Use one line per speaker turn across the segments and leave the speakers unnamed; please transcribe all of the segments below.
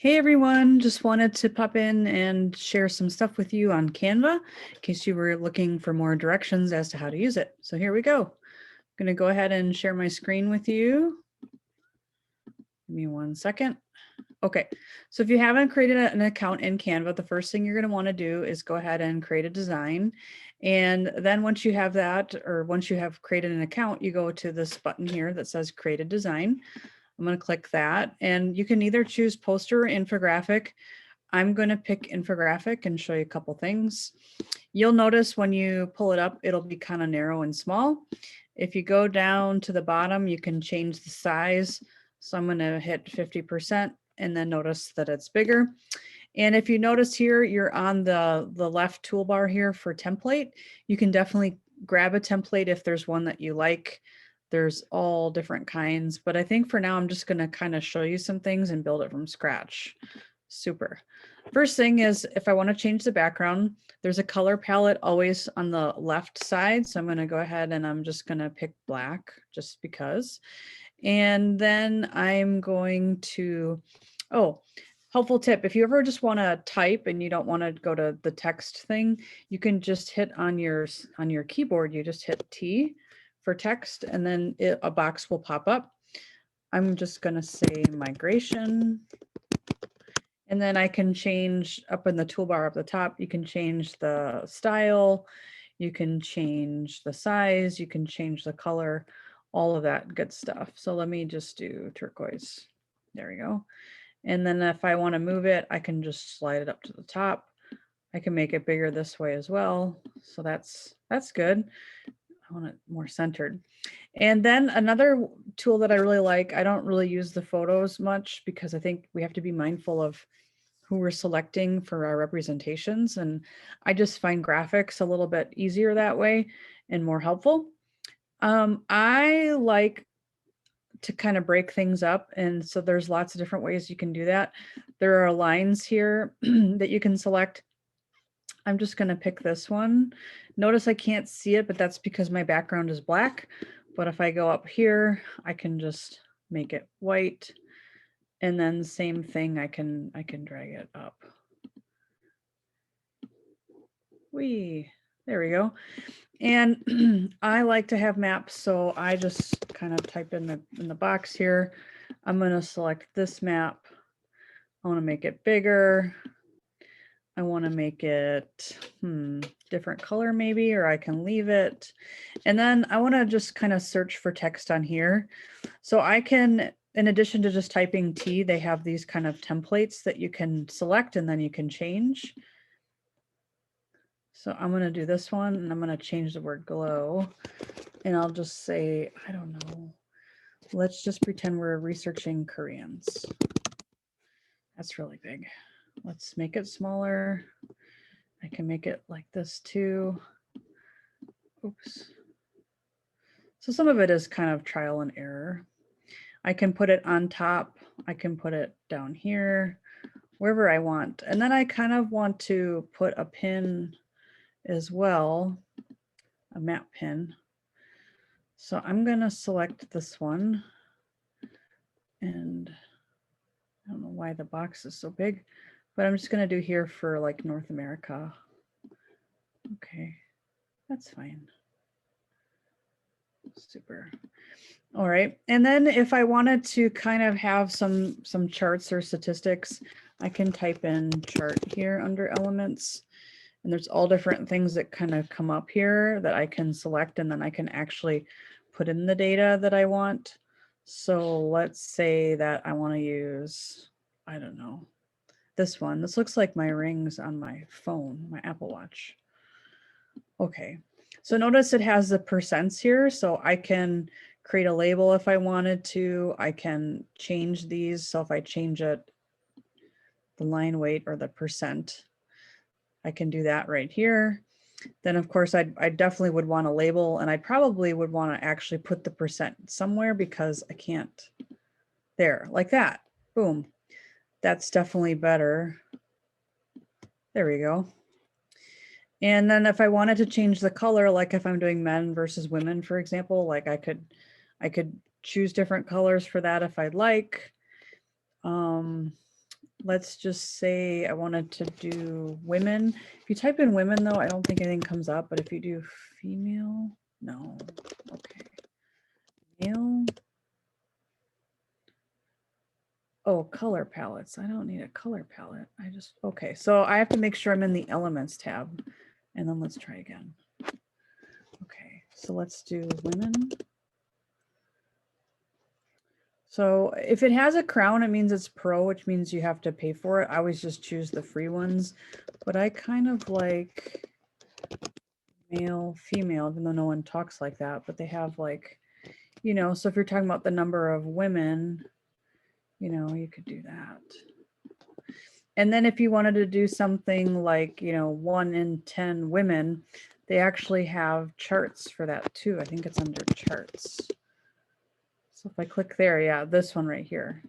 Hey everyone, just wanted to pop in and share some stuff with you on Canva in case you were looking for more directions as to how to use it. So here we go. I'm going to go ahead and share my screen with you. Give me 1 second. Okay, so if you haven't created an account in Canva, the first thing you're going to want to do is go ahead and create a design. And then once you have that, or once you have created an account, you go to this button here that says create a design. I'm going to click that, and you can either choose poster or infographic. I'm going to pick infographic and show you a couple things. You'll notice when you pull it up, it'll be kind of narrow and small. If you go down to the bottom, you can change the size. So I'm going to hit 50% and then notice that it's bigger. And if you notice here, you're on the left toolbar here for template. You can definitely grab a template if there's one that you like. There's all different kinds, but I think for now, I'm just going to kind of show you some things and build it from scratch. Super. First thing is if I want to change the background, there's a color palette always on the left side. So I'm going to go ahead and I'm just going to pick black just because. And then I'm going to, oh, helpful tip. If you ever just want to type and you don't want to go to the text thing, you can just hit on your keyboard. You just hit T for text and then a box will pop up. I'm just going to say migration. And then I can change up in the toolbar up the top, you can change the style, you can change the size, you can change the color, all of that good stuff. So let me just do turquoise. There we go. And then if I want to move it, I can just slide it up to the top. I can make it bigger this way as well. So that's good. I want it more centered. And then another tool that I really like, I don't really use the photos much because I think we have to be mindful of who we're selecting for our representations. And I just find graphics a little bit easier that way and more helpful. I like to kind of break things up. And so there's lots of different ways you can do that. There are lines here that you can select. I'm just going to pick this one. Notice I can't see it, but that's because my background is black. But if I go up here, I can just make it white. And then same thing, I can drag it up. There we go. And I like to have maps, so I just kind of type in the box here. I'm going to select this map. I want to make it bigger. I want to make it different color maybe, or I can leave it. And then I want to just kind of search for text on here. So I can, in addition to just typing T, they have these kind of templates that you can select and then you can change. So I'm going to do this one and I'm going to change the word glow. And I'll just say, I don't know, let's just pretend we're researching Koreans. That's really big. Let's make it smaller. I can make it like this too. Oops. So some of it is kind of trial and error. I can put it on top. I can put it down here, wherever I want. And then I kind of want to put a pin as well, a map pin. So I'm going to select this one. And I don't know why the box is so big, but I'm just going to do here for like North America. Okay, that's fine. Super. All right. And then if I wanted to kind of have some charts or statistics, I can type in chart here under elements. And there's all different things that kind of come up here that I can select, and then I can actually put in the data that I want. So let's say that I want to use, I don't know, this one. This looks like my rings on my phone, my Apple Watch. Okay, so notice it has the percents here, so I can create a label if I wanted to. I can change these. So if I change it, the line weight or the percent, I can do that right here. Then of course I definitely would want a label, and I probably would want to actually put the percent somewhere because I can't. There, like that. Boom. That's definitely better. There we go. And then if I wanted to change the color, like if I'm doing men versus women, for example, like I could choose different colors for that if I'd like. let's just say I wanted to do women. If you type in women though, I don't think anything comes up, but if you do female, no, okay. Male. Oh, color palettes. I don't need a color palette. I just, okay. So I have to make sure I'm in the elements tab and then let's try again. Okay, so let's do women. So if it has a crown, it means it's pro, which means you have to pay for it. I always just choose the free ones, but I kind of like male, female, even though no one talks like that, but they have like, you know, so if you're talking about the number of women, you know, you could do that. And then if you wanted to do something like, you know, 1 in 10 women, they actually have charts for that too. I think it's under charts. So if I click there, yeah, this one right here.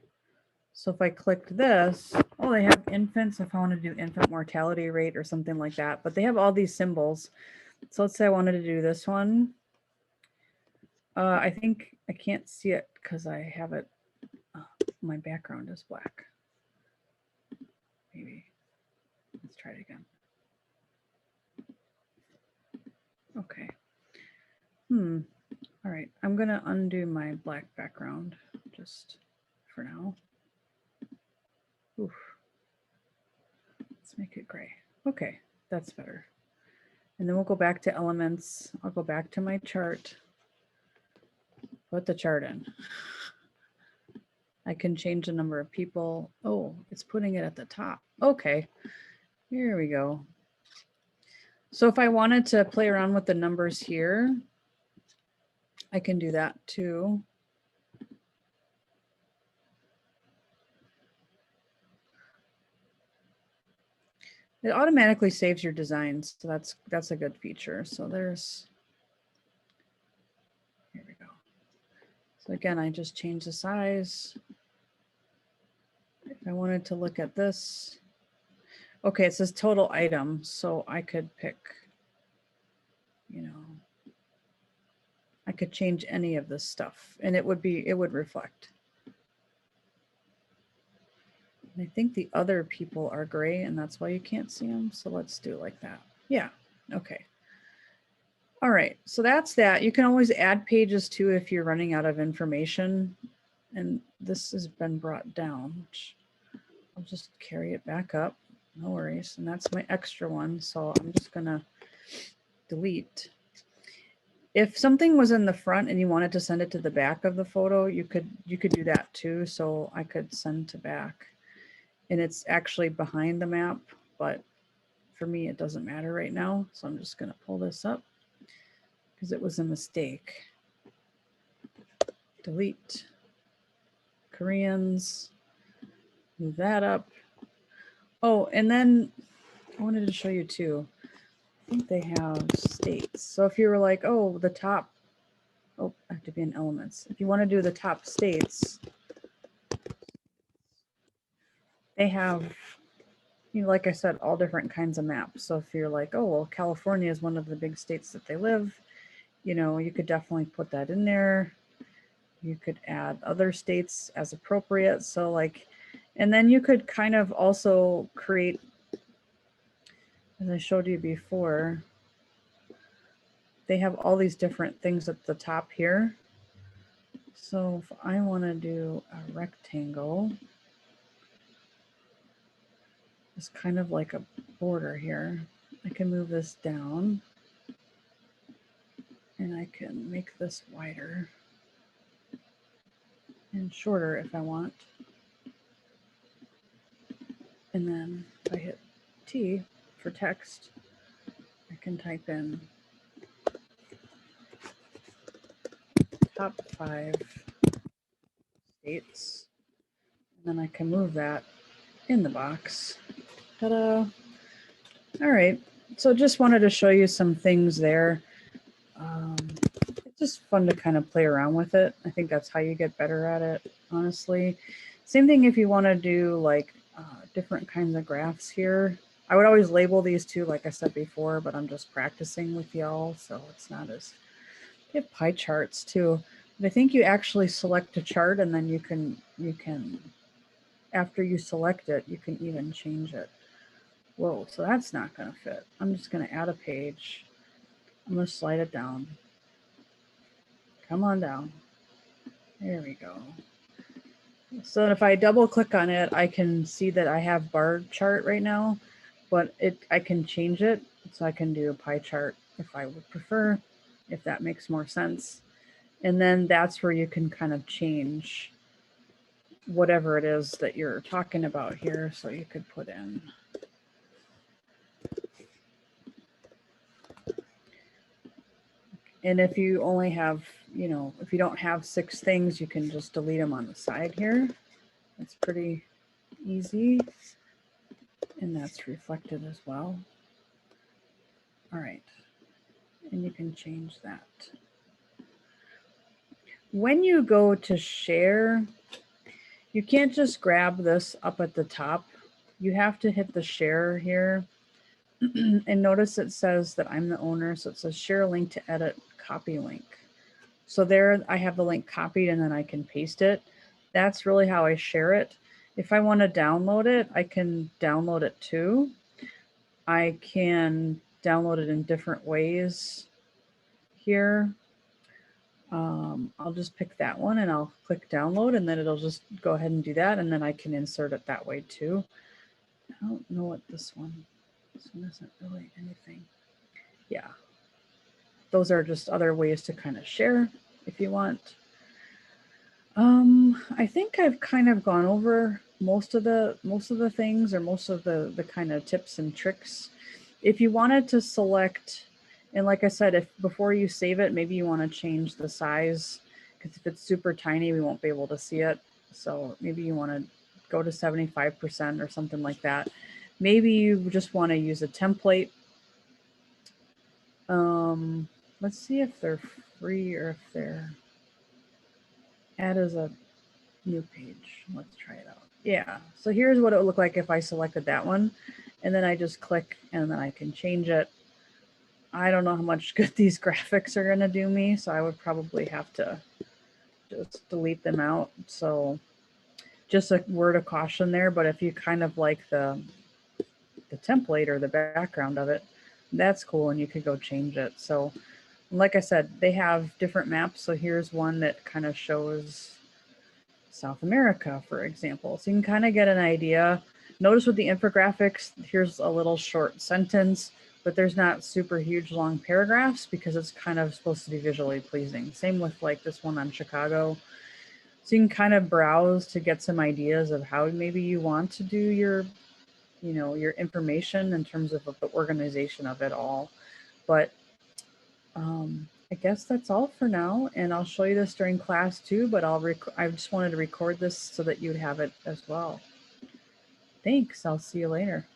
So if I clicked this, oh, they have infants, if I want to do infant mortality rate or something like that, but they have all these symbols. So let's say I wanted to do this one. I think I can't see it because I have it, my background is black. Maybe, let's try it again. Okay. All right, I'm gonna undo my black background just for now. Oof. Let's make it gray. Okay, that's better. And then we'll go back to elements. I'll go back to my chart, put the chart in. I can change the number of people. Oh, it's putting it at the top. Okay, here we go. So if I wanted to play around with the numbers here, I can do that too. It automatically saves your designs, so that's a good feature. So there's, here we go. So again, I just change the size. If I wanted to look at this, okay, it says total items, so I could pick, you know, I could change any of this stuff and it would reflect. And I think the other people are gray and that's why you can't see them. So let's do like that. Yeah, okay. All right, so that's that. You can always add pages too if you're running out of information. And this has been brought down. I'll just carry it back up, no worries. And that's my extra one. So I'm just gonna delete. If something was in the front and you wanted to send it to the back of the photo, you could do that too. So I could send to back. And it's actually behind the map, but for me, it doesn't matter right now. So I'm just gonna pull this up because it was a mistake. Delete. Koreans. Move that up. Oh, and then I wanted to show you too. I think they have states. So if you were like, oh, the top, oh, I have to be in elements. If you want to do the top states, they have, you know, like I said, all different kinds of maps. So if you're like, oh, well, California is one of the big states that they live, you know, you could definitely put that in there. You could add other states as appropriate. So like, and then you could kind of also create, as I showed you before, they have all these different things at the top here. So if I want to do a rectangle, it's kind of like a border here. I can move this down and I can make this wider and shorter if I want. And then if I hit T for text, I can type in top 5 states, and then I can move that in the box. Ta-da! All right, so just wanted to show you some things there. It's just fun to kind of play around with it. I think that's how you get better at it, honestly. Same thing if you want to do like different kinds of graphs here. I would always label these two, like I said before, but I'm just practicing with y'all, so it's not as, you have pie charts too. But I think you actually select a chart and then you can after you select it, you can even change it. Whoa, so that's not going to fit. I'm just going to add a page. I'm going to slide it down. Come on down. There we go. So if I double click on it, I can see that I have bar chart right now, but I can change it. So I can do a pie chart if I would prefer, if that makes more sense. And then that's where you can kind of change whatever it is that you're talking about here. So you could put in, and if you only have, you know, if you don't have 6 things, you can just delete them on the side here. It's pretty easy. And that's reflected as well. All right. And you can change that. When you go to share, you can't just grab this up at the top. You have to hit the share here. And notice it says that I'm the owner. So it says share link to edit, copy link. So there I have the link copied and then I can paste it. That's really how I share it. If I want to download it, I can download it too. I can download it in different ways here. I'll just pick that one and I'll click download and then it'll just go ahead and do that. And then I can insert it that way too. I don't know what this one isn't really anything. Yeah. Those are just other ways to kind of share if you want. I think I've kind of gone over most of the things, or most of the kind of tips and tricks. If you wanted to select, and like I said, if before you save it, maybe you want to change the size, because if it's super tiny, we won't be able to see it. So maybe you want to go to 75% or something like that. Maybe you just want to use a template. Let's see if they're free or if they're add as a new page. Let's try it out. Yeah, so here's what it would look like if I selected that one, and then I just click and then I can change it. I don't know how much good these graphics are going to do me, so I would probably have to just delete them out. So just a word of caution there, but if you kind of like the template or the background of it, that's cool, and you could go change it. So like I said, they have different maps. So here's one that kind of shows South America, for example. So you can kind of get an idea. Notice with the infographics, here's a little short sentence, but there's not super huge long paragraphs because it's kind of supposed to be visually pleasing. Same with like this one on Chicago. So you can kind of browse to get some ideas of how maybe you want to do your, you know, your information in terms of the organization of it all. But I guess that's all for now, and I'll show you this during class too, but I just wanted to record this so that you'd have it as well. Thanks. I'll see you later.